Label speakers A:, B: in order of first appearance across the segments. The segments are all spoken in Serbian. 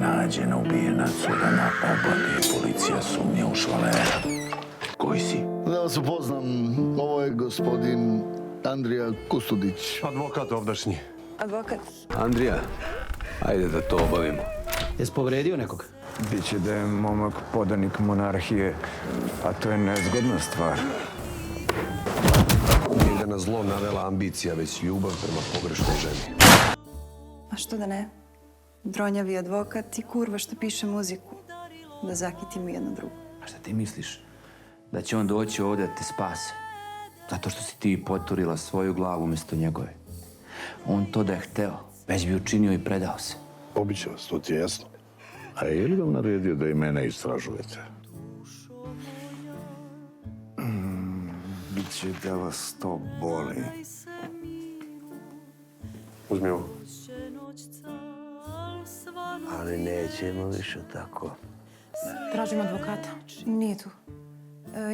A: nađen ubijenac suda napad, policija sumnja u švalera. Koji si?
B: Da vas upoznam, ovo je gospodin Andrija Kustudić.
C: Advokat ovdašnji.
D: Advokat.
E: Andrija, ajde da to obavimo.
F: Jesi povredio nekog?
C: Biće da je momak podanik monarhije, a to je nezgodna stvar.
G: Nije ga na zlo navela ambicija, već ljubav prema pogrešnoj ženi.
D: A što da ne? Dronjavi advokat i kurva što piše muziku. Da zakitimo jedno drugo.
F: A šta ti misliš? Da će on doći ovdje da te spase? Zato što si ti poturila svoju glavu umjesto njegove. On to da je hteo, već bi učinio i predao se.
H: Obiće vas, to ti je jasno. A je li vam naredio da i mene istražujete?
C: Biće da vas to boli.
G: Uzmi ovo.
A: Ali nećemo više tako.
I: Tražim advokata.
D: Nije tu.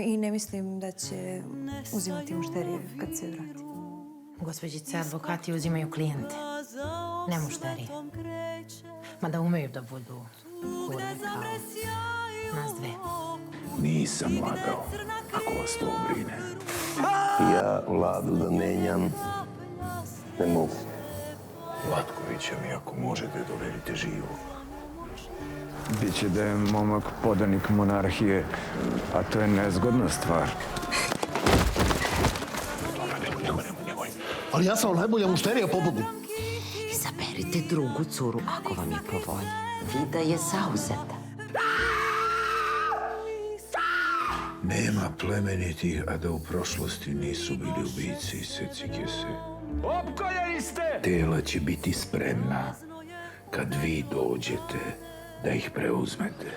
D: I ne mislim da će uzimati mušterije kad se vrati.
I: Gospođice, advokati uzimaju klijente, ne mušterije. Mada umeju da budu kurve kao nas dve.
A: Nisam lagao, ako vas to brine.
G: Ja Vladu da menjam ne mogu.
A: Latkovića mi ako možete dovedite živu.
C: Biće da je momak podanik monarhije, a to je nezgodna stvar.
B: Ali ja sam najbolja mušterija po Bogu.
J: Izaberite drugu curu ako vam je po volji. Vida je zauzeta.
A: Nema plemenitih, a da u prošlosti nisu bili ubici i secikese.
C: Opkoljeni ste!
A: Tela će biti spremna kad vi dođete da ih preuzmete.